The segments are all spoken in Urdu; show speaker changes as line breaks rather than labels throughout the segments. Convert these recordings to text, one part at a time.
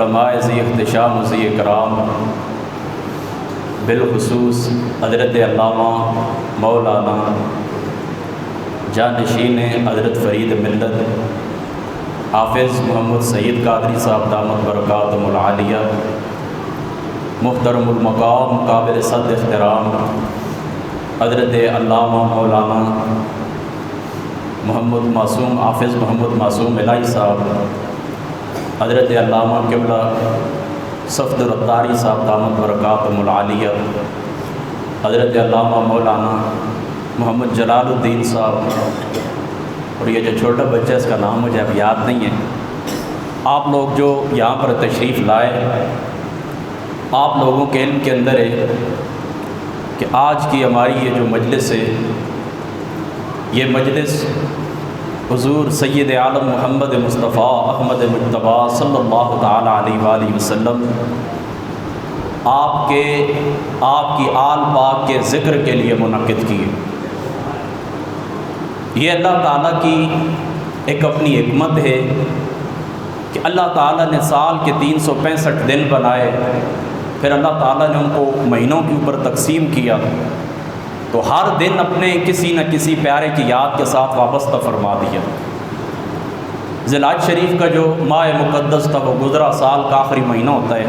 علماء ذی احتشام و ذی اکرام، بالخصوص حضرت علامہ مولانا جانشین حضرت فرید ملت حافظ محمد سید قادری صاحب دامت برکاتہم العالیہ، محترم المقام قابل صد احترام حضرت علامہ مولانا محمد معصوم حافظ محمد معصوم الہی صاحب، حضرت علامہ قبلہ صفدر الطاری صاحب دامت برکاتہم العالیہ، حضرت علامہ مولانا محمد جلال الدین صاحب، اور یہ جو چھوٹا بچہ اس کا نام مجھے اب یاد نہیں ہے، آپ لوگ جو یہاں پر تشریف لائے، آپ لوگوں کے علم کے اندر ہے کہ آج کی ہماری یہ جو مجلس ہے، یہ مجلس حضور سید عالم محمد مصطفیٰ احمد مجتبیٰ صلی اللہ تعالیٰ علیہ وآلہ وسلم آپ کی آل پاک کے ذکر کے لیے منعقد کی ہے۔ یہ اللہ تعالیٰ کی ایک اپنی حکمت ہے کہ اللہ تعالیٰ نے سال کے 365 دن بنائے، پھر اللہ تعالیٰ نے ان کو مہینوں کے اوپر تقسیم کیا، تو ہر دن اپنے کسی نہ کسی پیارے کی یاد کے ساتھ وابستہ فرما دیا۔ ذی الحج شریف کا جو ماہ مقدس تھا وہ گزرا سال کا آخری مہینہ ہوتا ہے،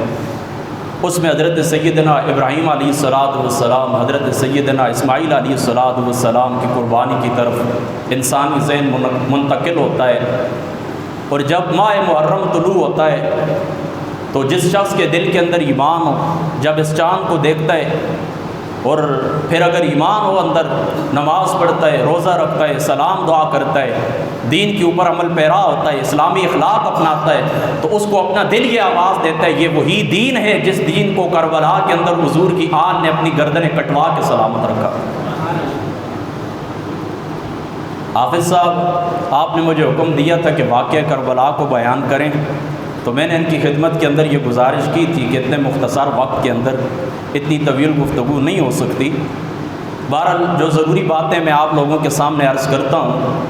اس میں حضرت سیدنا ابراہیم علیہ السلام، حضرت سیدنا اسماعیل علیہ السلام کی قربانی کی طرف انسانی ذہن منتقل ہوتا ہے، اور جب ماہ محرم طلوع ہوتا ہے تو جس شخص کے دل کے اندر ایمان ہو، جب اس چاند کو دیکھتا ہے اور پھر اگر ایمان ہو اندر، نماز پڑھتا ہے، روزہ رکھتا ہے، سلام دعا کرتا ہے، دین کے اوپر عمل پیرا ہوتا ہے، اسلامی اخلاق اپناتا ہے، تو اس کو اپنا دل یہ آواز دیتا ہے، یہ وہی دین ہے جس دین کو کربلا کے اندر حضور کی آل نے اپنی گردنیں کٹوا کے سلامت رکھا۔ حافظ صاحب، آپ نے مجھے حکم دیا تھا کہ واقعہ کربلا کو بیان کریں، تو میں نے ان کی خدمت کے اندر یہ گزارش کی تھی کہ اتنے مختصر وقت کے اندر اتنی طویل گفتگو نہیں ہو سکتی۔ بہرحال جو ضروری باتیں میں آپ لوگوں کے سامنے عرض کرتا ہوں۔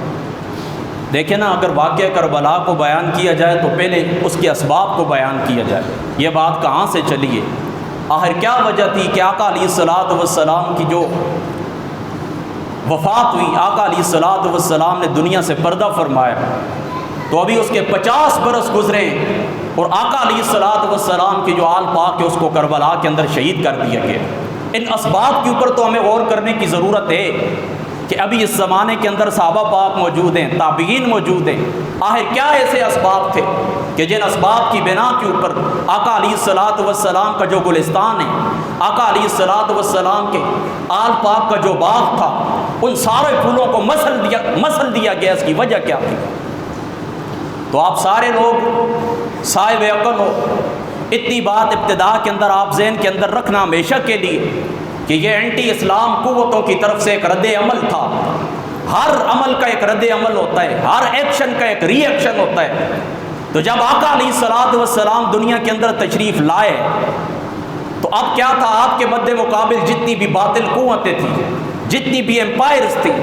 دیکھیں نا، اگر واقعہ کربلا کو بیان کیا جائے تو پہلے اس کے اسباب کو بیان کیا جائے، یہ بات کہاں سے چلی ہے، آخر کیا وجہ تھی کہ آقا علیہ السلام کی جو وفات ہوئی، آقا علیہ السلام نے دنیا سے پردہ فرمایا، تو ابھی اس کے 50 برس گزرے اور آقا علیہ السلام کی جو آل پاک ہے اس کو کربلا کے اندر شہید کر دیا گیا۔ ان اسباب کے اوپر تو ہمیں غور کرنے کی ضرورت ہے کہ ابھی اس زمانے کے اندر صحابہ پاک موجود ہیں، تابعین موجود ہیں، آخر کیا ایسے اسباب تھے کہ جن اسباب کی بنا کے اوپر آقا علیہ السلام کا جو گلستان ہے، آقا علیہ السلام کے آل پاک کا جو باغ تھا، ان سارے پھولوں کو مسل دیا گیا، اس کی وجہ کیا تھی؟ تو آپ سارے لوگ صاحب عقل ہو، اتنی بات ابتدا کے اندر آپ ذہن کے اندر رکھنا ہمیشہ کے لیے کہ یہ اینٹی اسلام قوتوں کی طرف سے ایک رد عمل تھا۔ ہر عمل کا ایک رد عمل ہوتا ہے، ہر ایکشن کا ایک ری ایکشن ہوتا ہے۔ تو جب آقا علیہ السلام دنیا کے اندر تشریف لائے تو اب کیا تھا، آپ کے مد مقابل جتنی بھی باطل قوتیں تھیں، جتنی بھی امپائرز تھیں،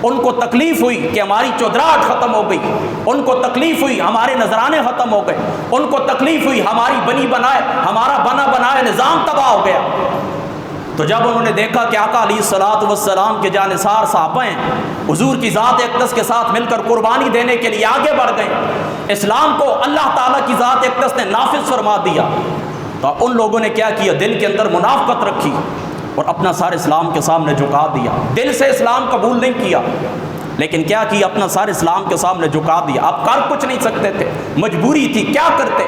ان کو تکلیف ہوئی کہ ہماری چودراہٹ ختم ہو گئی، ان کو تکلیف ہوئی ہمارے نذرانے ختم ہو گئے، ان کو تکلیف ہوئی ہمارا بنا بنایا نظام تباہ ہو گیا۔ تو جب انہوں نے دیکھا کہ آقا علیہ السلام کے جانثار صحابہ ہیں، حضور کی ذات اقدس کے ساتھ مل کر قربانی دینے کے لیے آگے بڑھ گئے، اسلام کو اللہ تعالیٰ کی ذات اقدس نے نافذ فرما دیا، تو ان لوگوں نے کیا کیا، دل کے اندر منافقت رکھی اور اپنا سار اسلام کے سامنے جھکا دیا۔ دل سے اسلام قبول نہیں کیا، لیکن کیا کیا، اپنا سار اسلام کے سامنے جھکا دیا۔ آپ کر کچھ نہیں سکتے تھے، مجبوری تھی، کیا کرتے،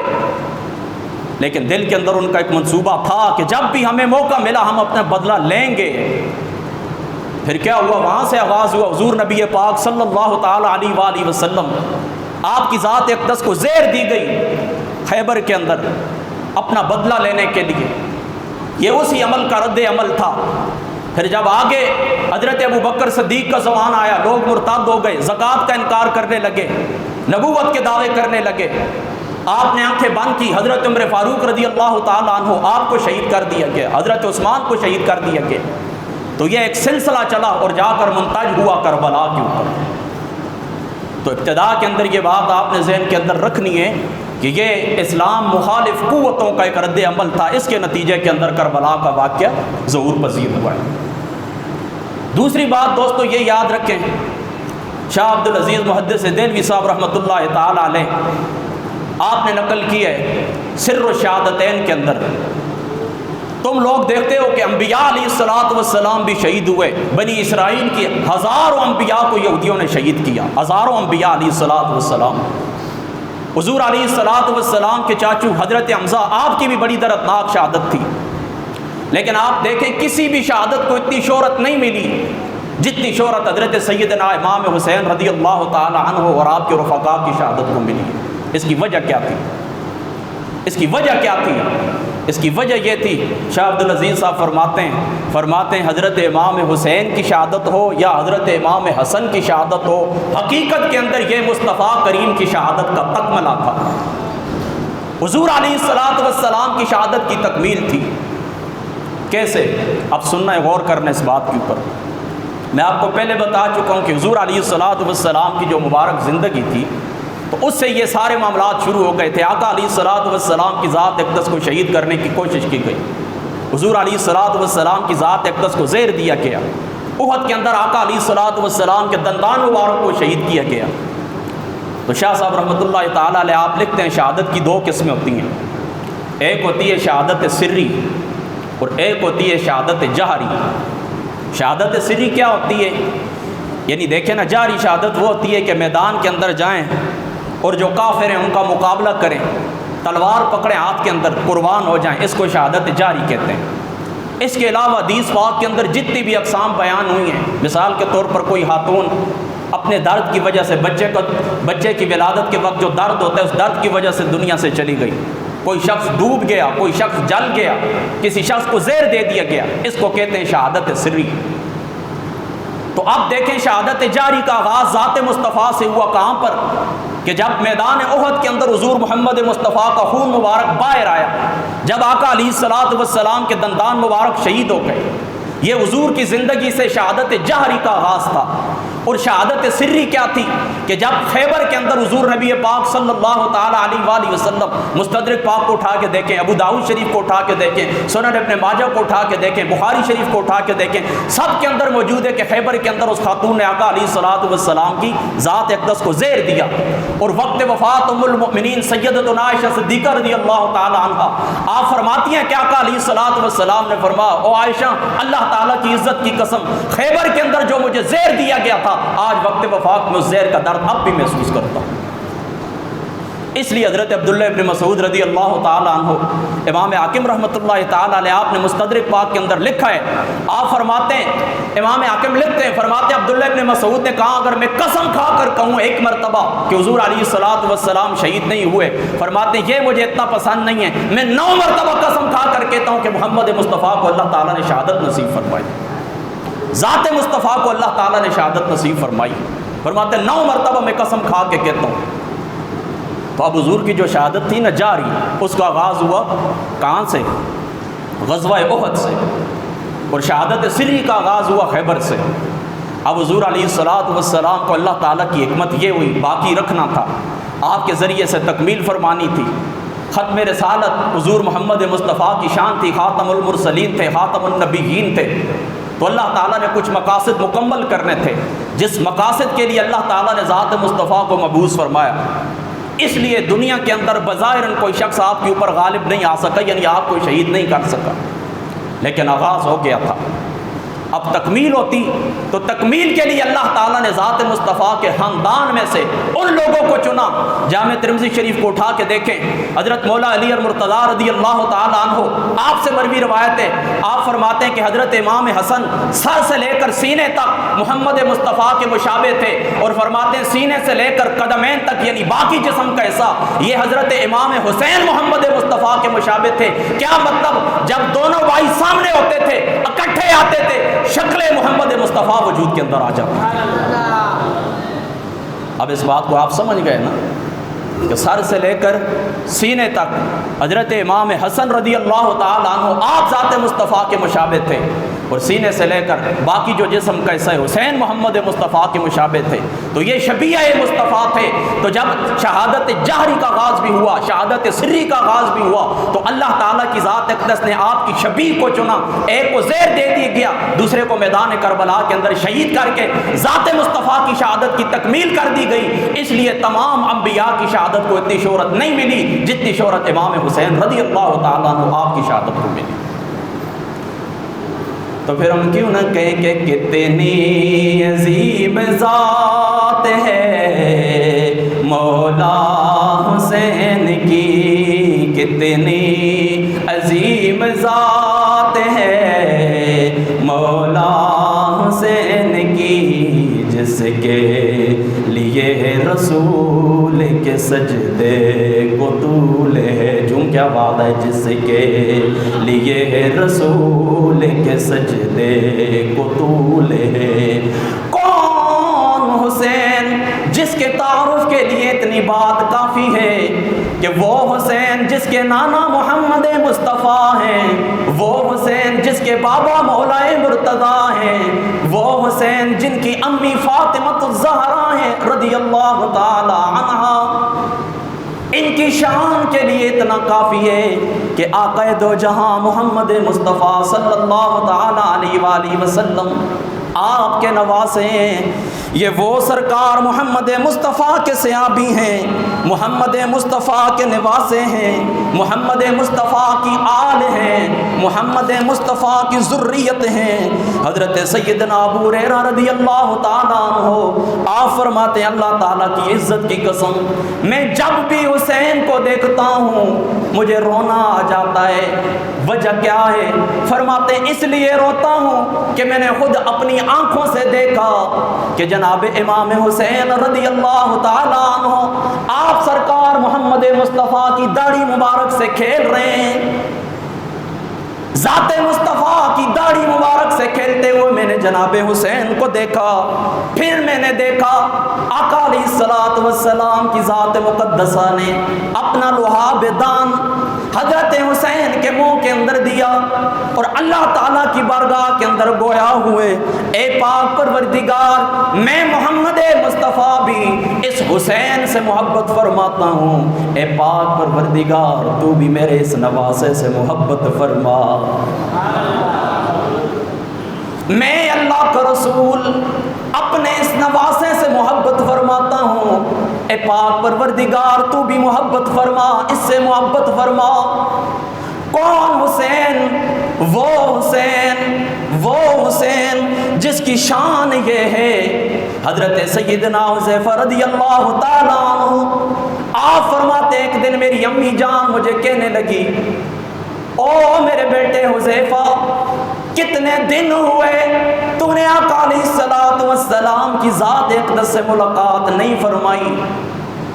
لیکن دل کے اندر ان کا ایک منصوبہ تھا کہ جب بھی ہمیں موقع ملا ہم اپنا بدلہ لیں گے۔ پھر کیا ہوا، وہاں سے آغاز ہوا، حضور نبی پاک صلی اللہ تعالی علیہ وآلہ وسلم، آپ کی ذات اقدس کو زیر دی گئی خیبر کے اندر اپنا بدلہ لینے کے لیے، یہ اسی عمل کا رد عمل تھا۔ پھر جب آگے حضرت ابو بکر صدیق کا زمان آیا، لوگ مرتد ہو گئے، زکوٰۃ کا انکار کرنے لگے، نبوت کے دعوے کرنے لگے، آپ نے آنکھیں بند کی، حضرت عمر فاروق رضی اللہ تعالیٰ عنہ آپ کو شہید کر دیا گیا، حضرت عثمان کو شہید کر دیا گیا۔ تو یہ ایک سلسلہ چلا اور جا کر منتج ہوا کربلا کے اوپر۔ تو ابتدا کے اندر یہ بات آپ نے ذہن کے اندر رکھنی ہے کہ یہ اسلام مخالف قوتوں کا ایک رد عمل تھا، اس کے نتیجے کے اندر کربلا کا واقعہ ظہور پذیر ہوا ہے۔ دوسری بات دوستو یہ یاد رکھیں، شاہ عبدالعزیز محدث دہلوی صاحب رحمۃ اللہ تعالی علیہ آپ نے نقل کی ہے سر الشہادتین کے اندر، تم لوگ دیکھتے ہو کہ انبیاء علیہ الصلوۃ والسلام بھی شہید ہوئے، بنی اسرائیل کی ہزاروں انبیاء کو یہودیوں نے شہید کیا، ہزاروں انبیاء علیہ الصلوۃ والسلام۔ حضور علیہ الصلوۃ والسلام کے چاچو حضرت حمزہ، آپ کی بھی بڑی دردناک شہادت تھی، لیکن آپ دیکھیں کسی بھی شہادت کو اتنی شہرت نہیں ملی جتنی شہرت حضرت سیدنا امام حسین رضی اللہ تعالی عنہ اور آپ کے رفقاء کی شہادت کو ملی۔ اس کی وجہ کیا تھی؟ اس کی وجہ کیا تھی؟ اس کی وجہ یہ تھی، شاہ عبدالعزیز صاحب فرماتے ہیں حضرت امام حسین کی شہادت ہو یا حضرت امام حسن کی شہادت ہو، حقیقت کے اندر یہ مصطفیٰ کریم کی شہادت کا تکملہ تھا۔ حضور علیہ الصلوۃ والسلام کی شہادت کی تکمیل تھی۔ کیسے؟ اب سننا ہے، غور کرنا اس بات کے اوپر۔ میں آپ کو پہلے بتا چکا ہوں کہ حضور علیہ الصلوۃ والسلام کی جو مبارک زندگی تھی تو اس سے یہ سارے معاملات شروع ہو گئے تھے۔ آقا علیہ الصلوۃ والسلام کی ذات اقدس کو شہید کرنے کی کوشش کی گئی، حضور علیہ الصلوۃ والسلام کی ذات اقدس کو زہر دیا گیا، احد کے اندر آقا علیہ الصلوۃ والسلام کے دندان مبارک کو شہید کیا گیا۔ تو شاہ صاحب رحمۃ اللہ تعالیٰ علیہ آپ لکھتے ہیں شہادت کی دو قسمیں ہوتی ہیں، ایک ہوتی ہے شہادت سری اور ایک ہوتی ہے شہادت جہری۔ شہادت سری کیا ہوتی ہے؟ یعنی دیکھیں نا، جہری شہادت وہ ہوتی ہے کہ میدان کے اندر جائیں اور جو کافر ہیں ان کا مقابلہ کریں، تلوار پکڑیں ہاتھ کے اندر، قربان ہو جائیں، اس کو شہادت جاری کہتے ہیں۔ اس کے علاوہ حدیث پاک کے اندر جتنی بھی اقسام بیان ہوئی ہیں، مثال کے طور پر کوئی خاتون اپنے درد کی وجہ سے بچے کی ولادت کے وقت جو درد ہوتا ہے اس درد کی وجہ سے دنیا سے چلی گئی، کوئی شخص ڈوب گیا، کوئی شخص جل گیا، کسی شخص کو زہر دے دیا گیا، اس کو کہتے ہیں شہادت سری۔ تو اب دیکھیں شہادت جاری کا آغاز ذات مصطفیٰ سے ہوا کہاں پر؟ کہ جب میدان احد کے اندر حضور محمد مصطفیٰ کا خون مبارک باہر آیا، جب آقا علیہ الصلوۃ والسلام کے دندان مبارک شہید ہو گئے، یہ حضور کی زندگی سے شہادت جہری کا آغاز تھا۔ اور شہادت سری کیا تھی؟ کہ جب خیبر کے اندر حضور نبی پاک صلی اللہ تعالیٰ علیہ وآلہ وسلم، مستدرک پاک کو اٹھا کے دیکھیں، ابو داؤد شریف کو اٹھا کے دیکھیں، سنن ابن ماجہ کو اٹھا کے دیکھیں، بخاری شریف کو اٹھا کے دیکھیں، سب کے اندر موجود ہے کہ خیبر کے اندر اس خاتون نے آقا علیہ الصلوۃ والسلام کی ذات اقدس کو زہر دیا، اور وقت وفات ام المؤمنین سیدتنا عائشہ صدیقہ رضی اللہ تعالیٰ عنہا آپ فرماتی ہیں کہ آقا علیہ الصلوۃ والسلام نے فرمایا، او عائشہ، اللہ تعالیٰ کی عزت کی قسم، خیبر کے اندر جو مجھے زہر دیا گیا تھا، آج وقت وفات میں اس زہر کا درد اب بھی محسوس کرتا ہوں۔ اس لیے حضرت عبداللہ ابن مسعود رضی اللہ تعالیٰ عنہ، امام حاکم رحمۃ اللہ تعالیٰ علیہ آپ نے مستدرک پاک کے اندر لکھا ہے، آپ فرماتے ہیں، امام حاکم لکھتے ہیں، فرماتے ہیں عبداللہ ابن مسعود نے کہا اگر میں قسم کھا کر کہوں ایک مرتبہ کہ حضور علیہ الصلوۃ والسلام شہید نہیں ہوئے، فرماتے ہیں یہ مجھے اتنا پسند نہیں ہے، میں 9 مرتبہ قسم کھا کر کہتا ہوں کہ محمد مصطفیٰ کو اللہ تعالیٰ نے شہادت نصیب فرمائی، ذات مصطفیٰ کو اللہ تعالیٰ نے شہادت نصیب فرمائی۔ فرماتے ہیں 9 مرتبہ میں قسم کھا کے کہتا ہوں۔ تو اب حضور کی جو شہادت تھی نا جاری، اس کا آغاز ہوا کہاں سے؟ غزوہ احد سے، اور شہادت سری کا آغاز ہوا خیبر سے۔ اب حضور علیہ الصلوۃ والسلام کو اللہ تعالیٰ کی حکمت یہ ہوئی، باقی رکھنا تھا، آپ کے ذریعے سے تکمیل فرمانی تھی۔ ختم رسالت حضور محمد مصطفیٰ کی شان تھی، خاتم المرسلین تھے، خاتم النبیین تھے، تو اللہ تعالیٰ نے کچھ مقاصد مکمل کرنے تھے، جس مقاصد کے لیے اللہ تعالیٰ نے ذات مصطفیٰ کو مبعوث فرمایا۔ اس لیے دنیا کے اندر بظاہر کوئی شخص آپ کے اوپر غالب نہیں آ سکا، یعنی آپ کو شہید نہیں کر سکا، لیکن آغاز ہو گیا تھا۔ اب تکمیل ہوتی تو تکمیل کے لیے اللہ تعالیٰ نے ذات مصطفیٰ کے خاندان میں سے ان لوگوں کو چنا۔ جامع ترمذی شریف کو اٹھا کے دیکھیں، حضرت مولا علی المرتضیٰ رضی اللہ تعالیٰ عنہ آپ سے مروی روایت ہے، آپ فرماتے ہیں کہ حضرت امام حسن سر سے لے کر سینے تک محمد مصطفیٰ کے مشابہ تھے، اور فرماتے ہیں سینے سے لے کر قدمین تک یعنی باقی جسم کا حصہ یہ حضرت امام حسین محمد مصطفیٰ کے مشابہ تھے۔ کیا مطلب؟ جب دونوں بھائی سامنے ہوتے تھے، اکٹھے آتے تھے، شکل محمد مصطفیٰ وجود کے اندر آ جاتی۔ اب اس بات کو آپ سمجھ گئے نا کہ سر سے لے کر سینے تک حضرت امام حسن رضی اللہ تعالیٰ عنہ آپ ذات مصطفیٰ کے مشابہ تھے، اور سینے سے لے کر باقی جو جسم کا حصہ حسین محمد مصطفیٰ کے مشابہ تھے، تو یہ شبیہ مصطفیٰ تھے۔ تو جب شہادت جہری کا آغاز بھی ہوا، شہادت سری کا آغاز بھی ہوا، تو اللہ تعالیٰ کی ذات اقدس نے آپ کی شبیہ کو چنا، ایک کو زیر دے دیا گیا، دوسرے کو میدان کربلا کے اندر شہید کر کے ذات مصطفیٰ کی شہادت کی تکمیل کر دی گئی۔ اس لیے تمام انبیاء کی شہادت کو اتنی شہرت نہیں ملی جتنی شہرت امام حسین رضی اللہ تعالیٰ عنہ آپ کی شہادت کو ملی۔ تو پھر ہم کیوں نہ کہیں کہ کتنی عظیم ذات ہے مولا حسین کی، کتنی عظیم ذات ہے مولا حسین کی، جس کے لیے رسول کے سجدے کو طول ہے، جھوم کیا بات ہے، جس کے لیے رسول کے سجدے کو طول ہے۔ کون حسین جس کے تعارف کے لیے اتنی بات کافی ہے کہ وہ حسین جس کے نانا محمد مصطفیٰ ہیں، وہ حسین جس کے بابا مولائے مرتضیٰ ہیں، وہ حسین جن کی امی فاطمہ الزہرا ہیں رضی اللہ تعالی عنہا، ان کی شان کے لیے اتنا کافی ہے کہ آقا دو جہاں محمد مصطفیٰ صلی اللہ تعالی علیہ وآلہ وسلم آپ کے نواسے ہیں۔ یہ وہ سرکار محمد مصطفیٰ کے صحابی ہیں، محمد مصطفیٰ کے نواسے ہیں، محمد مصطفیٰ کی آل ہیں، محمد مصطفیٰ کی ذریت ہیں۔ حضرت سیدنا ابو ہریرہ رضی اللہ تعالیٰ عنہ آپ فرماتے ہیں اللہ تعالیٰ کی عزت کی قسم، میں جب بھی حسین کو دیکھتا ہوں مجھے رونا آ جاتا ہے۔ وجہ کیا ہے؟ فرماتے ہیں اس لیے روتا ہوں کہ میں نے خود اپنی آنکھوں سے دیکھا کہ جناب امام حسین رضی اللہ تعالیٰ عنہ آپ سرکار محمد مصطفیٰ کی داڑھی مبارک سے کھیل رہے ہیں، ذات مصطفیٰ کی داڑھی مبارک سے کھیلتے ہوئے میں نے جناب حسین کو دیکھا۔ پھر میں نے دیکھا آقا علیہ الصلوۃ والسلام کی ذات مقدسہ نے اپنا لعاب دان حضرت حسین کے منہ کے اندر دیا اور اللہ تعالیٰ کی بارگاہ کے اندر گویا ہوئے، اے پاک پروردگار میں محمد مصطفیٰ بھی اس حسین سے محبت فرماتا ہوں، اے پاک پروردگار تو بھی میرے اس نواسے سے محبت فرما۔ میں اللہ کا رسول اپنے اس نواسے سے محبت فرماتا ہوں، اے پاک پروردگار تو بھی محبت فرما، اس سے محبت فرما۔ کون حسین؟ وہ حسین، وہ حسین جس کی شان یہ ہے حضرت سیدنا حذیفہ رضی اللہ تعالیٰ عنہ آپ فرماتے ایک دن میری امی جان مجھے کہنے لگی، او میرے بیٹے حذیفہ کتنے دن ہوئے تو نے آقا علیہ الصلوۃ والسلام کی ذات اقدس سے ملاقات نہیں فرمائی؟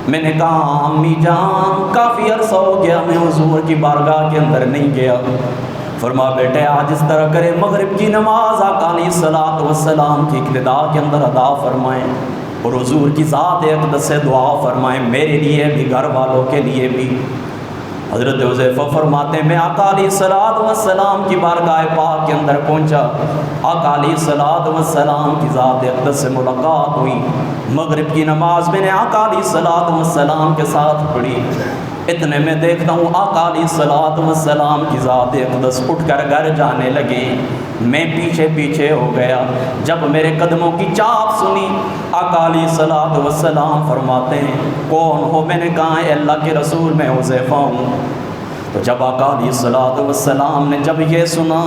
میں نے کہا امی جان کافی عرصہ ہو گیا میں حضور کی بارگاہ کے اندر نہیں گیا۔ فرما بیٹے آج اس طرح کرے مغرب کی نماز آقا علیہ الصلوۃ والسلام کی ابتدا کے اندر ادا فرمائیں اور حضور کی ذات اقدس سے دعا فرمائیں، میرے لیے بھی گھر والوں کے لیے بھی۔ حضرت حذیفہ فرماتے ہیں میں آقا علیہ الصلوۃ والسلام کی بارگاہ پاک کے اندر پہنچا، آقا علیہ الصلوۃ والسلام کی ذات اقدس سے ملاقات ہوئی، مغرب کی نماز میں نے آقا علیہ الصلوۃ والسلام کے ساتھ پڑھی۔ اتنے میں دیکھتا ہوں آقا علیہ الصلوۃ والسلام کی ذات اقدس اٹھ کر گھر جانے لگے، میں پیچھے پیچھے ہو گیا۔ جب میرے قدموں کی چاپ سنی آقا علیہ الصلوۃ والسلام فرماتے ہیں کون ہو؟ میں نے کہا اے اللہ کے رسول میں حذیفہ ہوں۔ تو جب آقا علیہ الصلوۃ والسلام نے جب یہ سنا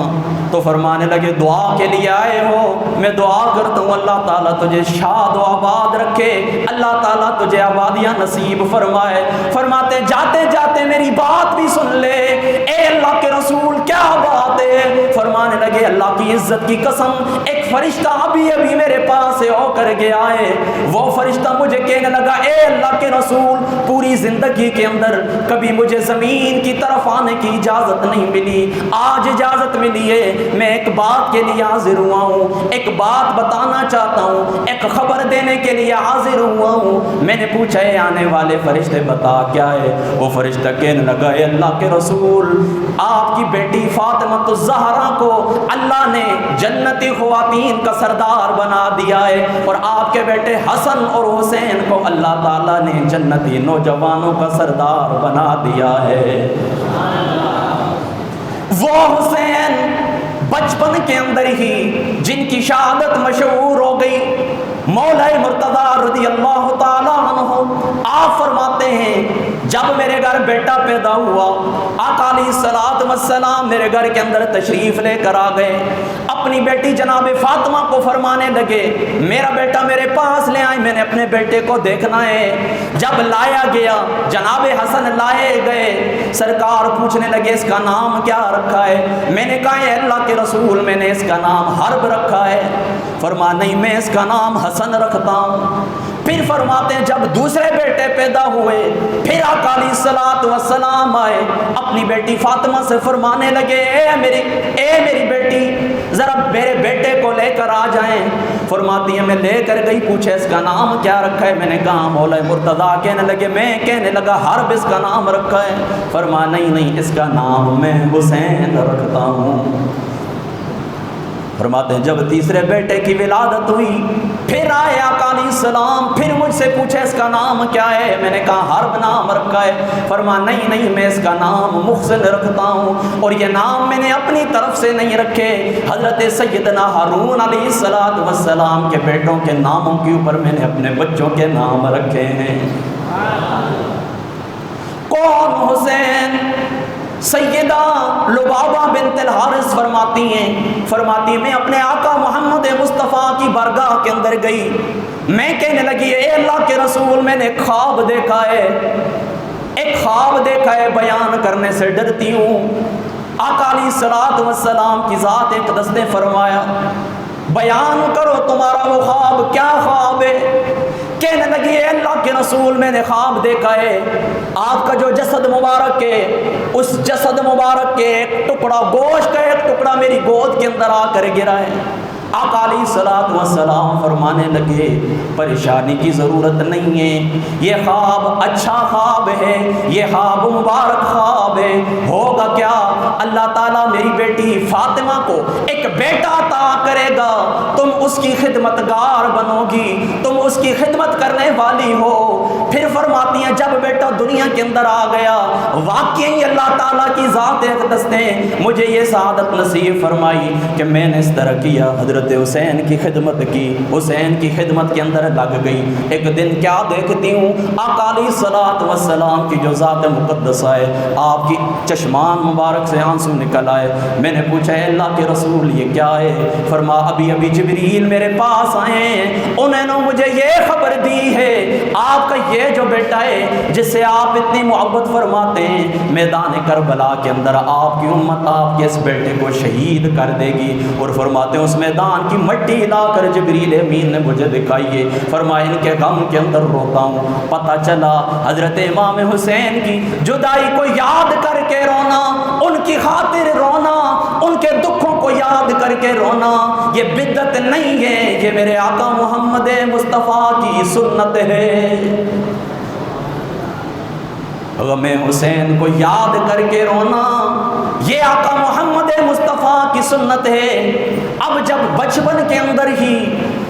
تو فرمانے لگے دعا کے لیے آئے ہو؟ میں دعا کرتا ہوں اللہ تعالیٰ تجھے شاد و آباد رکھے، اللہ تعالیٰ تجھے آبادیاں نصیب فرمائے۔ فرماتے جاتے جاتے میری بات بھی سن لے اے اللہ کے رسول، کیا بات ہے؟ فرمانے لگے اللہ کی عزت کی قسم ایک فرشتہ ابھی ابھی میرے پاس سے ہو کر گیا ہے۔ وہ فرشتہ مجھے کہنے لگا اے اللہ کے رسول پوری زندگی کے اندر کبھی مجھے زمین کی طرف آنے کی اجازت نہیں ملی، آج اجازت ملی ہے، میں ایک بات کے لیے حاضر ہوا ہوں، ایک بات بتانا چاہتا ہوں، ایک خبر دینے کے لیے حاضر ہوا ہوں۔ میں نے پوچھا ہے آنے والے فرشتے بتا کیا ہے؟ وہ فرشتہ کہنے لگا اے اللہ کے رسول آپ کی بیٹی فاطمہ الزہرا کو اللہ نے جنتی خواتین کا سردار بنا دیا ہے، اور آپ کے بیٹے حسن اور حسین کو اللہ تعالیٰ نے جنتی نوجوانوں کا سردار بنا دیا ہے۔ وہ حسین بچپن کے اندر ہی جن کی شہادت مشہور ہو گئی، مولا مرتضیٰ رضی اللہ تعالیٰ عنہ آپ فرماتے ہیں جب میرے گھر بیٹا پیدا ہوا، آقا علیہ الصلوۃ والسلام میرے گھر کے اندر تشریف لے کر آ گئے، اپنی بیٹی جناب فاطمہ کو فرمانے لگے میرا بیٹا میرے پاس لے آئے، میں نے اپنے بیٹے کو دیکھنا ہے۔ جب لایا گیا، جناب حسن لائے گئے، سرکار پوچھنے لگے اس کا نام کیا رکھا ہے؟ میں نے کہا اے اللہ کے رسول میں نے اس کا نام حرب رکھا ہے۔ فرما نہیں میں اس کا نام حسن رکھتا ہوں۔ پھر فرماتے ہیں جب دوسرے بیٹے پیدا ہوئے، پھر آقا علیہ الصلوۃ والسلام آئے، اپنی بیٹی فاطمہ سے فرمانے لگے اے میری بیٹی ذرا میرے بیٹے کو لے کر آ جائیں۔ فرماتی ہیں میں لے کر گئی، پوچھے اس کا نام کیا رکھا ہے؟ میں نے کہا مولا مرتضیٰ۔ کہنے لگے میں کہنے لگا حرب اس کا نام رکھا ہے۔ فرما نہیں اس کا نام میں حسین رکھتا ہوں۔ فرماتے ہیں جب تیسرے بیٹے کی ولادت ہوئی، پھر آئے آقا علیہ السلام، پھر مجھ سے پوچھے اس کا نام کیا ہے؟ میں نے کہا حرب نام رکھا ہے۔ فرما نہیں میں اس کا نام محسن رکھتا ہوں، اور یہ نام میں نے اپنی طرف سے نہیں رکھے، حضرت سیدنا ہارون علیہ الصلوۃ والسلام کے بیٹوں کے ناموں کے اوپر میں نے اپنے بچوں کے نام رکھے ہیں۔ کون حسین؟ سیدہ لبابہ بنت الحارث فرماتی ہیں میں اپنے آقا محمد مصطفیٰ کی بارگاہ کے اندر گئی، میں کہنے لگی اے اللہ کے رسول میں نے خواب دیکھا ہے، ایک خواب دیکھا ہے، بیان کرنے سے ڈرتی ہوں۔ آقا علیہ الصلوۃ والسلام کی ذات اقدس نے فرمایا بیان کرو تمہارا وہ خواب کیا خواب ہے؟ کہنے لگی اے اللہ کے رسول میں نے خواب دیکھا ہے، آپ کا جو جسد مبارک ہے اس جسد مبارک کے ایک ٹکڑا، گوشت کا ایک ٹکڑا میری گود کے اندر آ کر گرا ہے۔ آقا علیہ الصلوۃ والسلام فرمانے لگے پریشانی کی ضرورت نہیں ہے، یہ خواب اچھا خواب ہے، یہ خواب مبارک خواب ہے۔ ہوگا کیا؟ اللہ تعالیٰ میری بیٹی فاطمہ کو ایک بیٹا عطا کرے گا، تم اس کی خدمت گار بنو گی، تم اس کی خدمت کرنے والی ہو۔ پھر فرماتی ہیں جب بیٹا دنیا کے اندر آ گیا، واقعی اللہ تعالیٰ کی ذات اقدس نے مجھے یہ سعادت نصیب فرمائی کہ میں نے اس طرح کیا، حضرت حسین کی خدمت کی، حسین کی خدمت کے اندر لگ گئی۔ ایک دن کیا دیکھتی ہوں، آقا علیہ الصلوۃ والسلام کی جو ذات مقدسہ ہے، آپ کی چشمان مبارک سے آنسو نکل آئے۔ میں نے پوچھا اے اللہ کے رسول یہ کیا ہے؟ فرما ابھی جبریل میرے پاس آئے ہیں، انہوں نے مجھے یہ خبر دی ہے آپ کا یہ جو بیٹا ہے جس سے آپ اتنی محبت فرماتے ہیں، میدان کربلا کے اندر آپ کی امت آپ کے اس بیٹے کو شہید کر دے گی۔ اور فرماتے ہیں اس میدان کی مٹی لا کر جبریل امین نے مجھے دکھائیے، فرمایا ان کے غم کے اندر روتا ہوں۔ پتہ چلا حضرت امام حسین کی جدائی کو یاد کر کے رونا، ان کی خاطر رونا، ان کے دکھوں کو یاد کر کے رونا یہ بدعت نہیں ہے، یہ میرے آقا محمد مصطفیٰ کی سنت ہے۔ غم حسین کو یاد کر کے رونا یہ آقا محمد مصطفیٰ کی سنت ہے۔ اب جب بچپن کے اندر ہی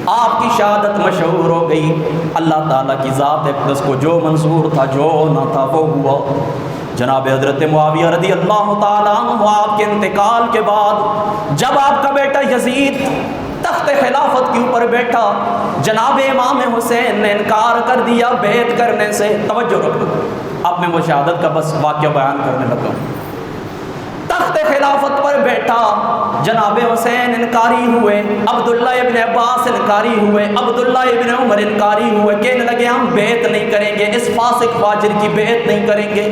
آپ کی شہادت مشہور ہو گئی، اللہ تعالیٰ کی ذات اقدس کو جو منظور تھا، جو نہ تھا وہ ہوا۔ جناب حضرت معاویہ رضی اللہ تعالیٰ عنہ آپ کے انتقال کے بعد جب آپ کا بیٹا یزید تخت خلافت کے اوپر بیٹھا، جناب امام حسین نے انکار کر دیا بیعت کرنے سے۔ توجہ رکھو، اب میں وہ شہادت کا بس واقعہ بیان کرنے لگا ہوں۔ تخت خلافت پر بیٹھا جناب حسین انکاری ہوئے، عبداللہ ابن عباس انکاری ہوئے، عبداللہ ابن عمر انکاری ہوئے، کہنے لگے ہم بیعت نہیں کریں گے، اس فاسق فاجر کی بیعت نہیں کریں گے۔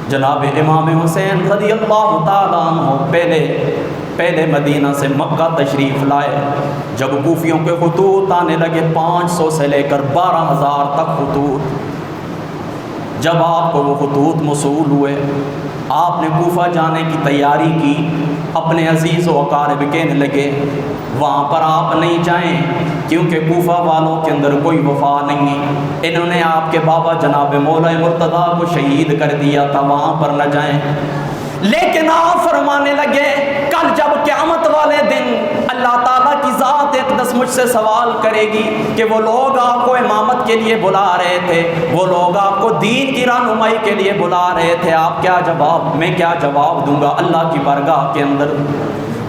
جناب امام حسین رضی اللہ تعالیٰ عنہ پہلے مدینہ سے مکہ تشریف لائے۔ جب کوفیوں کے خطوط آنے لگے 500 سے لے کر 12,000 تک خطوط، جب آپ کو وہ خطوط موصول ہوئے، آپ نے کوفہ جانے کی تیاری کی، اپنے عزیز و اقارب کہنے لگے وہاں پر آپ نہیں جائیں کیونکہ کوفہ والوں کے اندر کوئی وفا نہیں ہے، انہوں نے آپ کے بابا جناب مولا مرتضیٰ کو شہید کر دیا تھا، وہاں پر نہ جائیں۔ لیکن آپ فرمانے لگے کل جب قیامت والے دن اللہ تعالیٰ کی ذات اقدس مجھ سے سوال کرے گی کہ وہ لوگ آپ کو امامت کے لیے بلا رہے تھے، وہ لوگ آپ کو دین کی رہنمائی کے لیے بلا رہے تھے، آپ کیا جواب، میں کیا جواب دوں گا اللہ کی بارگاہ کے اندر؟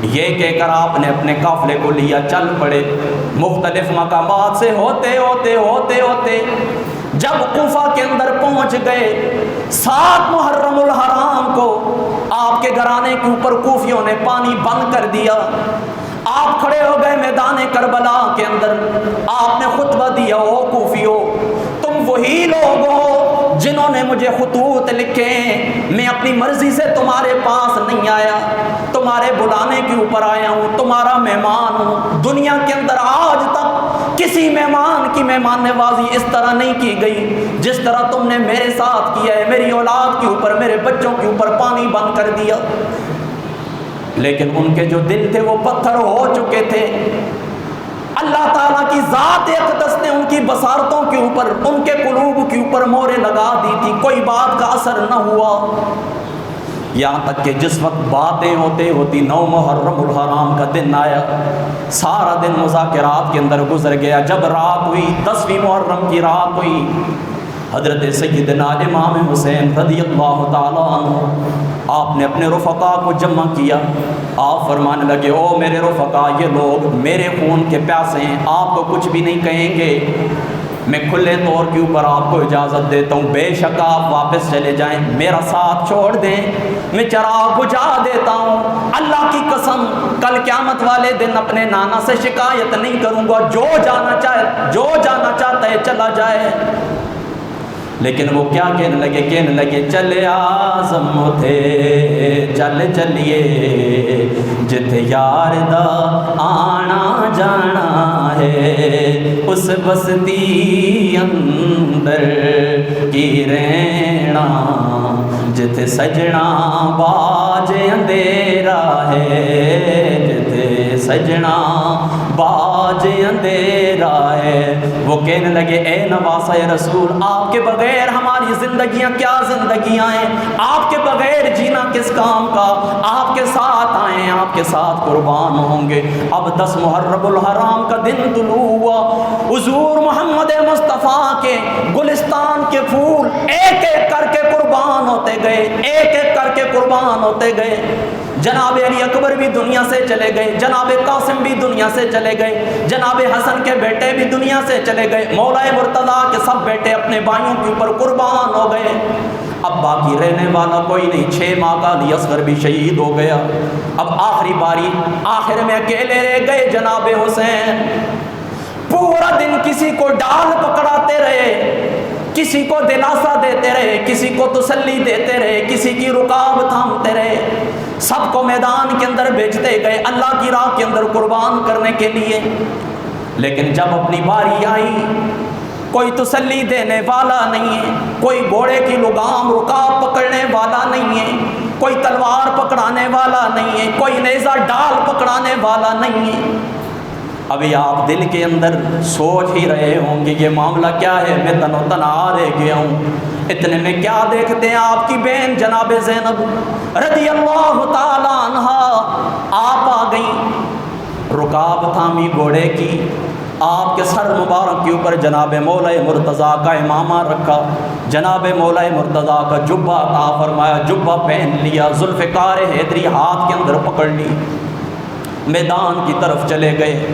یہ کہہ کر آپ نے اپنے قافلے کو لیا، چل پڑے۔ مختلف مقامات سے ہوتے ہوتے ہوتے ہوتے جب کوفہ کے اندر پہنچ گئے، 7 محرم الحرام کو آپ کے گھرانے کے اوپر کوفیوں نے پانی بند کر دیا۔ آپ کھڑے ہو گئے میدان کربلا کے اندر، آپ نے خطبہ دیا، او کوفیو تم وہی لوگ ہو جنہوں نے مجھے خطوط لکھے ہیں، میں اپنی مرضی سے تمہارے پاس نہیں آیا، تمہارے بلانے کے اوپر آیا ہوں، تمہارا مہمان ہوں۔ دنیا کے اندر آج تک کسی مہمان کی مہمان نوازی اس طرح نہیں کی گئی جس طرح تم نے میرے ساتھ کیا ہے، میری اولاد کے اوپر، میرے بچوں کے اوپر پانی بند کر دیا۔ لیکن ان کے جو دل تھے وہ پتھر ہو چکے تھے۔ اللہ تعالیٰ کی ذات اقدس نے ان کی بصارتوں کے اوپر، ان کے قلوب کے اوپر مہریں لگا دی تھی، کوئی بات کا اثر نہ ہوا۔ یہاں تک کہ جس وقت باتیں ہوتے ہوتی 9 محرم الحرام کا دن آیا، سارا دن مذاکرات کے اندر گزر گیا۔ جب رات ہوئی، 10ویں محرم کی رات ہوئی، حضرت سیدنا امام حسین رضی اللہ تعالیٰ عنہ آپ نے اپنے رفقا کو جمع کیا۔ آپ فرمانے لگے، او میرے رفقا، یہ لوگ میرے خون کے پیاسے ہیں، آپ کو کچھ بھی نہیں کہیں گے، میں کھلے طور کے اوپر آپ کو اجازت دیتا ہوں، بے شک آپ واپس چلے جائیں، میرا ساتھ چھوڑ دیں، میں چراغ بجھا دیتا ہوں، اللہ کی قسم کل قیامت والے دن اپنے نانا سے شکایت نہیں کروں گا، جو جانا چاہتا ہے چلا جائے۔ لیکن وہ کیا کہنے لگے چلے آزم تھے چل چلیے جتھے یار دا آنا جانا ہے، اس بستی اندر کی رہنا جتھے سجنا باج اندھیرا ہے، جتھے سجنا باج اندھیرا ہے۔ وہ کہنے لگے اے نواسہ رسول، آپ کے بغیر ہماری زندگیاں کیا زندگیاں ہیں، آپ کے بغیر جینا کس کام کا، آپ کے ساتھ آئیں، آپ کے ساتھ قربان ہوں گے۔ اب 10 محرم الحرام کا دن طلوع ہوا، حضور محمد مصطفیٰ کے گلستان کے پھول ایک ایک کر کے قربان ہوتے گئے، ایک ایک کر کے قربان ہوتے گئے۔ جناب علی اکبر بھی دنیا سے چلے گئے، جناب قاسم بھی دنیا سے چلے گئے، جناب حسن کے بیٹے بھی دنیا سے چلے گئے، مولا مرتضیٰ کے سب بیٹے اپنے بھائیوں کے اوپر قربان ہو گئے۔ اب باقی رہنے والا کوئی نہیں، 6 ماہ کا علی اصغر بھی شہید ہو گیا۔ اب آخری باری، آخر میں اکیلے رہ گئے جناب حسین۔ پورا دن کسی کو ڈال پکڑاتے رہے، کسی کو دلاسا دیتے رہے، کسی کو تسلی دیتے رہے، کسی کی رکاب تھامتے رہے، سب کو میدان کے اندر بھیجتے گئے اللہ کی راہ کے اندر قربان کرنے کے لیے۔ لیکن جب اپنی باری آئی، کوئی تسلی دینے والا نہیں ہے، کوئی گھوڑے کی لگام رکاب پکڑنے والا نہیں ہے، کوئی تلوار پکڑانے والا نہیں ہے، کوئی نیزہ ڈال پکڑانے والا نہیں ہے۔ ابھی آپ دل کے اندر سوچ ہی رہے ہوں گے یہ معاملہ کیا ہے، میں تنو تنہا رہ گیا ہوں۔ اتنے میں کیا دیکھتے ہیں، آپ کی بہن جناب زینب رضی اللہ تعالی عنہ آپ آ گئیں، رکاب تھامی گھوڑے کی، آپ کے سر مبارک کے اوپر جناب مولا مرتضیٰ کا امامہ رکھا، جناب مولا مرتضیٰ کا جبہ عطا فرمایا، جبہ پہن لیا، ذوالفقار حیدری ہاتھ کے اندر پکڑ لی، میدان کی طرف چلے گئے،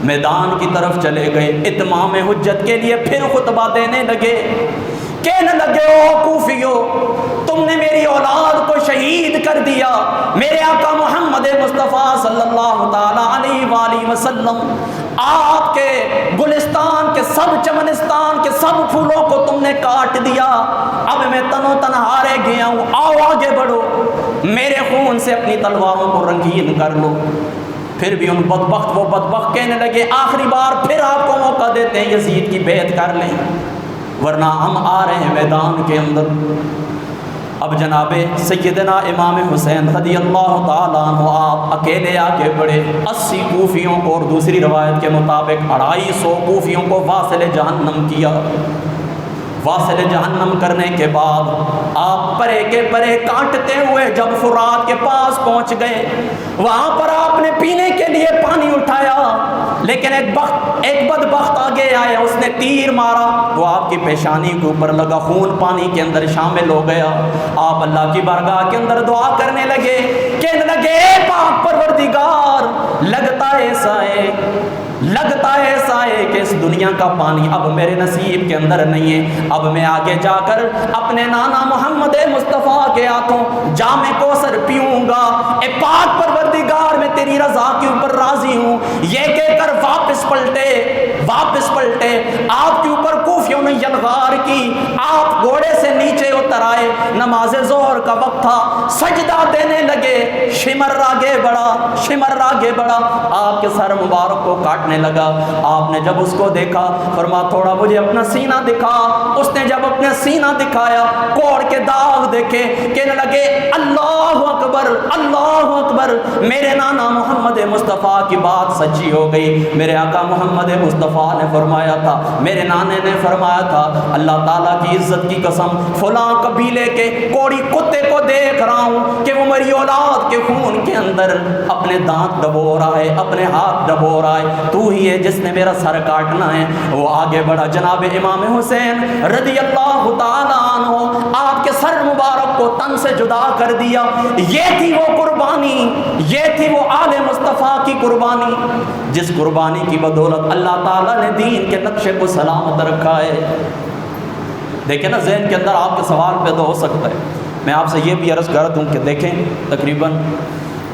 میدان کی طرف چلے گئے، اتمام حجت کے لیے پھر خطبہ دینے لگے، کہنے لگے او کوفیو، تم نے میری اولاد کو شہید کر دیا، میرے آقا محمد مصطفیٰ صلی اللہ تعالی علیہ وآلہ وسلم، آپ کے گلستان کے سب چمنستان کے سب پھولوں کو تم نے کاٹ دیا، اب میں تنو تنہا رہ گیا ہوں، آؤ آگے بڑھو، میرے خون سے اپنی تلواروں کو رنگین کر لو۔ پھر بھی ان بدبخت، وہ بدبخت کہنے لگے آخری بار پھر آپ کو موقع دیتے ہیں، یزید کی بیعت کر لیں ورنہ ہم آ رہے ہیں میدان کے اندر۔ اب جناب سیدنا امام حسین رضی اللہ تعالیٰ عنہ آپ اکیلے آگے بڑھے، 80 کوفیوں کو اور دوسری روایت کے مطابق 250 کوفیوں کو واصل جہنم کیا۔ واصل جہنم کرنے کے بعد آپ پرے کے پرے کاٹتے ہوئے جب فرات کے پاس پہنچ گئے، وہاں پر آپ نے پینے کے لیے پانی اٹھایا، لیکن ایک بدبخت آگے آیا، اس نے تیر مارا، وہ آپ کی پیشانی کے اوپر لگا، خون پانی کے اندر شامل ہو گیا۔ آپ اللہ کی بارگاہ کے اندر دعا کرنے لگے، کہنے لگے اے پاک پروردگار، لگتا ہے ایسا ہے کہ اس دنیا کا پانی اب میرے نصیب کے اندر نہیں ہے، اب میں آگے جا کر اپنے نانا محمد مصطفیٰ کے ہاتھوں جام کوثر پیوں گا۔ اے پاک پروردگار، میں تیری رضا کے اوپر راضی ہوں۔ یہ کہہ کر واپس پلٹے، آپ کے اوپر کوفیوں نے یلغار کی، آپ گھوڑے سے نیچے اتر آئے، نماز ظہر کا وقت تھا، سجدہ دینے لگے، شمر آگے بڑھا، آپ کے سر مبارک کو کاٹنے لگا۔ آپ نے جب اس کو دیکھا، فرما تھوڑا مجھے اپنا سینہ دکھا۔ اس نے جب اپنا سینہ دکھایا، کوڑ کے داغ دیکھے، کہنے لگے اللہ اکبر، میرے نانا محمد مصطفیٰ کی بات سچی ہو گئی۔ میرے آقا محمد مصطفیٰ نے فرمایا تھا، میرے نانے نے فرمایا تھا، اللہ تعالیٰ کی عزت کی قسم، فلاں قبیلے کے کوڑی کتے کو دیکھ رہا ہوں کہ وہ میری اولاد کے خون کے اندر اپنے دانت ڈبو رہا ہے، اپنے ہاتھ ڈبو رہا ہے، تو ہی ہے جس نے میرا سر کاٹنا ہے۔ وہ آگے بڑھا، جناب امام حسین رضی اللہ تعالیٰ عنہ آپ کے سر مبارک کو تن سے جدا کر دیا۔ یہ تھی وہ قربانی، یہ تھی وہ آل مصطفیٰ کی قربانی، جس قربانی کی بدولت اللہ تعالیٰ نے دین کے نقشے کو سلامت رکھا ہے۔ دیکھیں نا، ذہن کے اندر آپ کے سوال پیدا ہو سکتا ہے۔ میں آپ سے یہ بھی عرض کر دوں کہ دیکھیں، تقریباً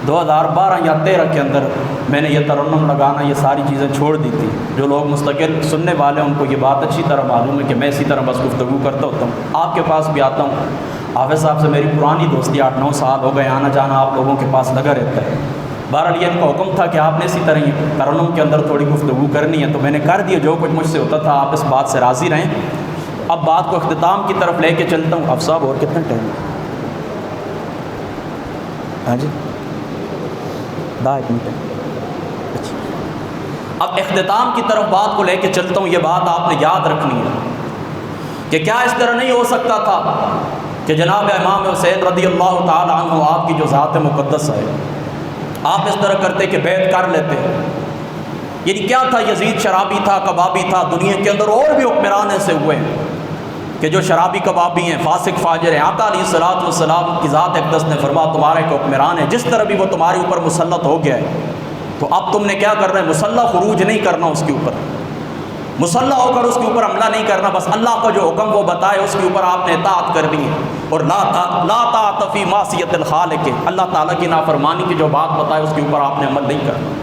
2012 یا 2013 کے اندر میں نے یہ ترنم لگانا، یہ ساری چیزیں چھوڑ دی تھی۔ جو لوگ مستقل سننے والے ہیں ان کو یہ بات اچھی طرح معلوم ہے کہ میں اسی طرح بس گفتگو کرتا ہوتا ہوں، آپ کے پاس بھی آتا ہوں۔ حافظ صاحب سے میری پرانی دوستی 8-9 سال ہو گئے، آنا جانا آپ لوگوں کے پاس لگا رہتا ہے۔ بہرحال یہ ان کا حکم تھا کہ آپ نے اسی طرح ہی ترنم کے اندر تھوڑی گفتگو کرنی ہے، تو میں نے کر دیا، جو کچھ مجھ سے ہوتا تھا آپ اس بات سے راضی رہیں۔ اب بات کو اختتام کی طرف لے کے چلتا ہوں۔ اب صاحب اور کتنا ٹائم؟ ہاں جی، 10 منٹ۔ اب اختتام کی طرف بات کو لے کے چلتا ہوں۔ یہ بات آپ نے یاد رکھنی ہے کہ کیا اس طرح نہیں ہو سکتا تھا کہ جناب امام حسین رضی اللہ تعالی عنہ آپ کی جو ذات مقدس ہے، آپ اس طرح کرتے کہ بیعت کر لیتے؟ یعنی کیا تھا؟ یزید شرابی تھا، کبابی تھا، دنیا کے اندر اور بھی حکمران ایسے ہوئے ہیں کہ جو شرابی کبابی ہیں، فاسق فاجر ہیں۔ آقا علیہ الصلوۃ والسلام کی ذات اقدس نے فرمایا تمہارا ایک حکمران ہے، جس طرح بھی وہ تمہارے اوپر مسلط ہو گیا ہے، تو اب تم نے کیا کرنا ہے؟ مسلح خروج نہیں کرنا اس کے اوپر، مسلح ہو کر اس کے اوپر حملہ نہیں کرنا، بس اللہ کا جو حکم وہ بتائے اس کے اوپر آپ نے اطاعت کرنی ہے۔ اور لا طاعت فی معصیت الخالق، اللہ تعالیٰ کی نافرمانی کی جو بات بتائے اس کے اوپر آپ نے عمل نہیں کرنا۔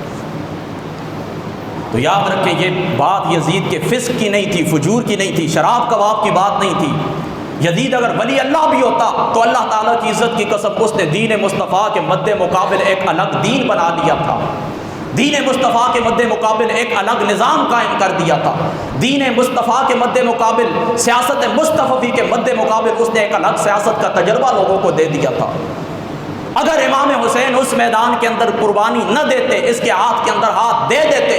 تو یاد رکھیں، یہ بات یزید کے فسق کی نہیں تھی، فجور کی نہیں تھی، شراب کباب کی بات نہیں تھی۔ یزید اگر ولی اللہ بھی ہوتا تو اللہ تعالیٰ کی عزت کی قسم اس نے دین مصطفیٰ کے مد مقابل ایک الگ دین بنا دیا تھا، دین مصطفیٰ کے مد مقابل ایک الگ نظام قائم کر دیا تھا، دین مصطفیٰ کے مد مقابل، سیاست مصطفی کے مد مقابل اس نے ایک الگ سیاست کا تجربہ لوگوں کو دے دیا تھا۔ اگر امام حسین اس میدان کے اندر قربانی نہ دیتے، اس کے ہاتھ کے اندر ہاتھ دے دیتے،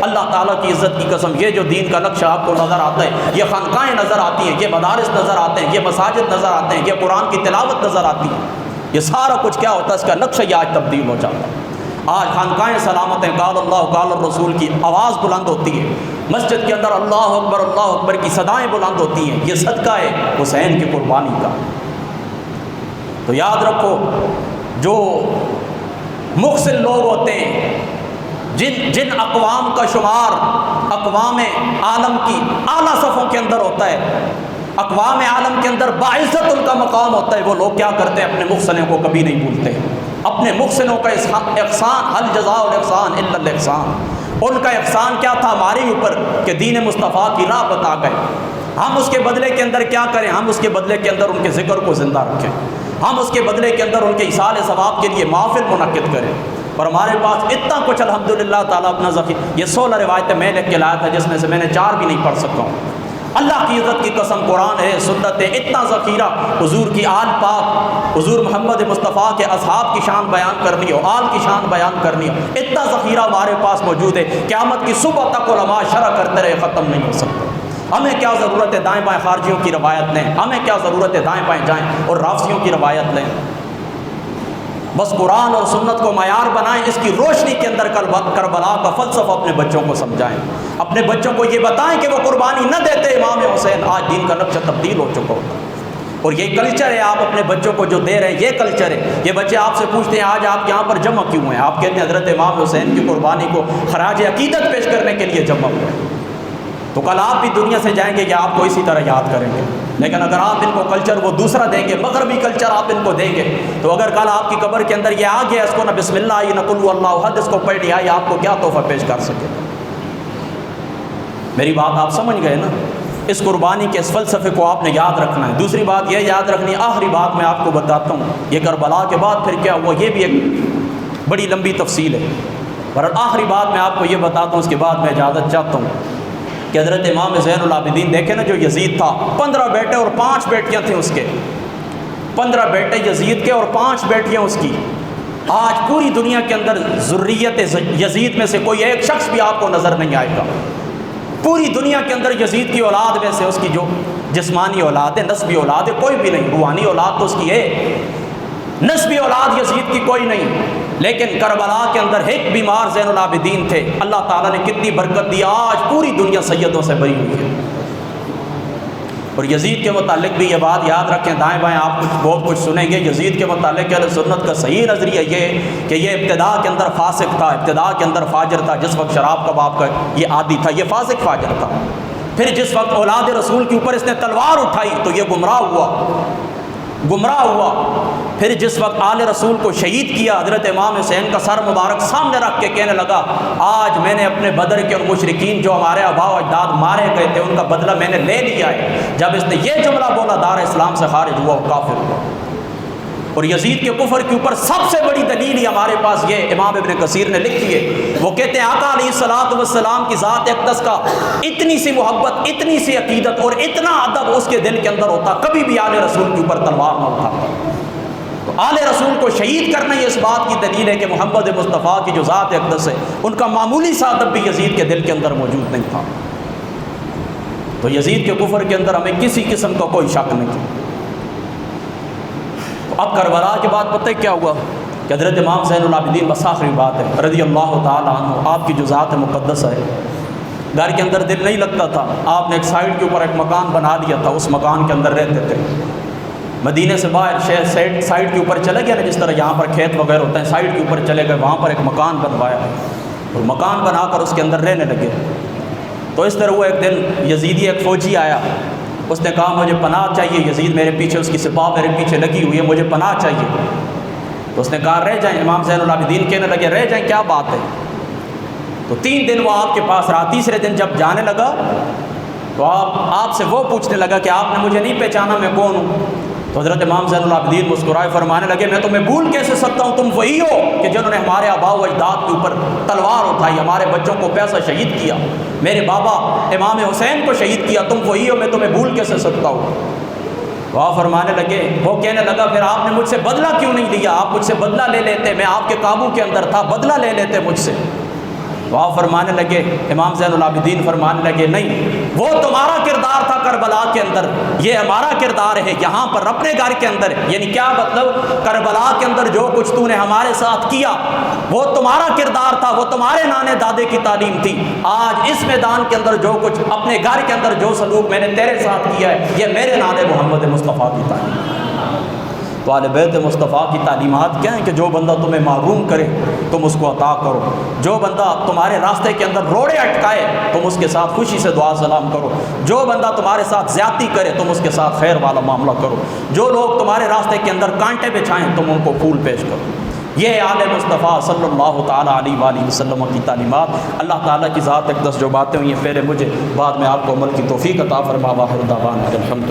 اللہ تعالیٰ کی عزت کی قسم یہ جو دین کا نقشہ آپ کو نظر آتا ہے، یہ خانقاہیں نظر آتی ہیں، یہ مدارس نظر آتے ہیں، یہ مساجد نظر آتے ہیں، یہ قرآن کی تلاوت نظر آتی ہے، یہ سارا کچھ کیا ہوتا ہے؟ اس کا نقشہ یہ آج تبدیل ہو جاتا ہے۔ آج خانقاہیں سلامت ہیں، قال اللہ قال الرسول کی آواز بلند ہوتی ہے، مسجد کے اندر اللہ اکبر کی صدائیں بلند ہوتی ہیں، یہ صدقہ ہے حسین کی قربانی کا۔ تو یاد رکھو، جو مخصل لوگ ہوتے ہیں، جن اقوام کا شمار اقوام عالم کی اعلیٰ صفوں کے اندر ہوتا ہے، اقوام عالم کے اندر باعزت ان کا مقام ہوتا ہے، وہ لوگ کیا کرتے ہیں؟ اپنے مخصلوں کو کبھی نہیں بھولتے، اپنے مخصلوں کا احسان، هل جزاء الاحسان الا الاحسان، ان کا احسان کیا تھا ہمارے اوپر کہ دین مصطفیٰ کی راہ بتا گئے، ہم اس کے بدلے کے اندر کیا کریں؟ ہم اس کے بدلے کے اندر ان کے ذکر کو زندہ رکھیں، ہم اس کے بدلے کے اندر ان کے ایصال ثواب کے لیے محفل منعقد کریں۔ اور ہمارے پاس اتنا کچھ الحمدللہ تعالیٰ اپنا ذخیرہ، یہ 16 روایتیں میں لکھ کے لایا تھا جس میں سے میں نے 4 بھی نہیں پڑھ سکا ہوں۔ اللہ کی عزت کی قسم، قرآن ہے، سنت ہے، اتنا ذخیرہ، حضور کی آل پاک، حضور محمد مصطفیٰ کے اصحاب کی شان بیان کرنی ہو، آل کی شان بیان کرنی ہو، اتنا ذخیرہ ہمارے پاس موجود ہے، قیامت کی صبح تک علماء شرح کرتے رہے، ختم نہیں ہو سکتا۔ ہمیں کیا ضرورت ہے دائیں بائیں خارجیوں کی روایت لیں، ہمیں کیا ضرورت ہے دائیں بائیں جائیں اور رافضیوں کی روایت لیں؟ بس قرآن اور سنت کو معیار بنائیں، اس کی روشنی کے اندر کربلا کا فلسفہ اپنے بچوں کو سمجھائیں، اپنے بچوں کو یہ بتائیں کہ وہ قربانی نہ دیتے امام حسین، آج دین کا نقشہ تبدیل ہو چکا ہوتا ہے۔ اور یہ کلچر ہے آپ اپنے بچوں کو جو دے رہے ہیں، یہ کلچر ہے۔ یہ بچے آپ سے پوچھتے ہیں آج آپ یہاں پر جمع کیوں ہیں؟ آپ کہتے ہیں حضرت امام حسین کی قربانی کو خراج عقیدت پیش کرنے کے لیے جمع ہوئے۔ تو کل آپ بھی دنیا سے جائیں گے کہ آپ کو اسی طرح یاد کریں گے، لیکن اگر آپ ان کو کلچر وہ دوسرا دیں گے، مغربی کلچر آپ ان کو دیں گے، تو اگر کل آپ کی قبر کے اندر یہ آ گیا اس کو نہ بسم اللہ نہ قل هو اللہ احد اس کو پڑھ لیا، یہ آپ کو کیا تحفہ پیش کر سکے؟ میری بات آپ سمجھ گئے نا؟ اس قربانی کے اس فلسفے کو آپ نے یاد رکھنا ہے۔ دوسری بات یہ یاد رکھنی، آخری بات میں آپ کو بتاتا ہوں، یہ کربلا کے بعد پھر کیا ہوا یہ بھی ایک بڑی لمبی تفصیل ہے، پر آخری بات میں آپ کو یہ بتاتا ہوں، اس کے بعد میں اجازت چاہتا ہوں کہ حضرت امام زین العابدین دیکھیں نا، جو یزید تھا 15 بیٹے اور 5 بیٹیاں تھیں اس کے، 15 بیٹے یزید کے اور 5 بیٹیاں اس کی۔ آج پوری دنیا کے اندر ذریت یزید میں سے کوئی ایک شخص بھی آپ کو نظر نہیں آئے گا۔ پوری دنیا کے اندر یزید کی اولاد میں سے اس کی جو جسمانی اولاد ہے، نسبی اولاد ہے، کوئی بھی نہیں۔ روحانی اولاد تو اس کی ہے، نسبی اولاد یزید کی کوئی نہیں۔ لیکن کربلا کے اندر ایک بیمار زین العابدین تھے، اللہ تعالیٰ نے کتنی برکت دی، آج پوری دنیا سیدوں سے بری ہوئی ہے۔ اور یزید کے متعلق بھی یہ بات یاد رکھیں، دائیں بائیں آپ بہت کچھ سنیں گے، یزید کے متعلق اہل سنت کا صحیح نظریہ یہ ہے کہ یہ ابتدا کے اندر فاسق تھا، ابتدا کے اندر فاجر تھا، جس وقت شراب کباب کا یہ عادی تھا یہ فاسق فاجر تھا۔ پھر جس وقت اولاد رسول کے اوپر اس نے تلوار اٹھائی تو یہ گمراہ ہوا۔ پھر جس وقت آل رسول کو شہید کیا، حضرت امام حسین کا سر مبارک سامنے رکھ کے کہنے لگا آج میں نے اپنے بدر کے اور مشرکین جو ہمارے آباء و اجداد مارے گئے تھے ان کا بدلہ میں نے لے لیا ہے۔ جب اس نے یہ جملہ بولا دار اسلام سے خارج ہوا، وہ کافر ہوا۔ اور یزید کے کفر کے اوپر سب سے بڑی دلیل ہمارے پاس یہ امام ابن کثیر نے لکھی ہے، وہ کہتے ہیں آقا علیہ الصلوۃ والسلام کی ذات اقدس کا اتنی سی محبت، اتنی سی عقیدت اور اتنا ادب اس کے دل کے اندر ہوتا، کبھی بھی آل رسول کے اوپر تلوار نہ اٹھاتا۔ تو آل رسول کو شہید کرنا یہ اس بات کی دلیل ہے کہ محمد مصطفیٰ کی جو ذات اقدس ہے ان کا معمولی سا ادب بھی یزید کے دل کے اندر موجود نہیں تھا۔ تو یزید کے کفر کے اندر ہمیں کسی قسم کا کوئی شک نہیں تھا۔ اب کربلا کے بعد پتہ کیا ہوا کہ حضرت امام زین العابدین، بس آخری بات ہے، رضی اللہ تعالیٰ عنہ، آپ کی جو ذات مقدس ہے، گھر کے اندر دل نہیں لگتا تھا، آپ نے ایک سائڈ کے اوپر ایک مکان بنا دیا تھا، اس مکان کے اندر رہتے تھے۔ مدینے سے باہر شہر سائڈ کے اوپر چلے گئے نا، جس طرح یہاں پر کھیت وغیرہ ہوتے ہیں، سائڈ کے اوپر چلے گئے، وہاں پر ایک مکان بنوایا اور مکان بنا کر اس کے اندر رہنے لگے۔ تو اس طرح وہ ایک دن یزیدی ایک فوجی آیا، اس نے کہا مجھے پناہ چاہیے، یزید میرے پیچھے، اس کی سپاہ میرے پیچھے لگی ہوئی ہے، مجھے پناہ چاہیے۔ تو اس نے کہا رہ جائیں۔ امام زین العابدین کہنے لگے رہ جائیں، کیا بات ہے؟ تو 3 دن وہ آپ کے پاس رہا۔ تیسرے دن جب جانے لگا تو آپ سے وہ پوچھنے لگا کہ آپ نے مجھے نہیں پہچانا میں کون ہوں؟ تو حضرت امام زین العابدین مسکرائے فرمانے لگے میں تمہیں بھول کیسے سکتا ہوں، تم وہی ہو کہ جنہوں نے ہمارے آباء و اجداد کے اوپر تلوار اٹھائی، ہمارے بچوں کو پیسہ شہید کیا، میرے بابا امام حسین کو شہید کیا، تم وہی ہو، میں تمہیں بھول کیسے سکتا ہوں؟ تو آپ فرمانے لگے، وہ کہنے لگا پھر آپ نے مجھ سے بدلہ کیوں نہیں لیا؟ آپ مجھ سے بدلہ لے لیتے، میں آپ کے قابو کے اندر تھا، بدلہ لے لیتے مجھ سے۔ تو آپ فرمانے لگے، امام زین العابدین فرمانے لگے نہیں، وہ تمہارا کردار تھا کربلا کے اندر، یہ ہمارا کردار ہے یہاں پر اپنے گھر کے اندر۔ یعنی کیا مطلب؟ کربلا کے اندر جو کچھ تو نے ہمارے ساتھ کیا وہ تمہارا کردار تھا، وہ تمہارے نانے دادے کی تعلیم تھی۔ آج اس میدان کے اندر جو کچھ اپنے گھر کے اندر جو سلوک میں نے تیرے ساتھ کیا ہے یہ میرے نانے محمد مصطفیٰ کی تعلیم ہے۔ تو اہل بیت مصطفیٰ کی تعلیمات کیا ہیں کہ جو بندہ تمہیں محروم کرے تم اس کو عطا کرو، جو بندہ تمہارے راستے کے اندر روڑے اٹکائے تم اس کے ساتھ خوشی سے دعا سلام کرو، جو بندہ تمہارے ساتھ زیادتی کرے تم اس کے ساتھ خیر والا معاملہ کرو، جو لوگ تمہارے راستے کے اندر کانٹے بچھائیں تم ان کو پھول پیش کرو۔ یہ آل مصطفیٰ صلی اللہ تعالیٰ علیہ وآلہ وسلم کی تعلیمات۔ اللہ تعالیٰ کی ذات اقدس جو باتیں ہوئی ہیں پہلے مجھے بعد میں آپ کو عمل کی توفیق عطا فرما۔ واخر دعوانا الحمد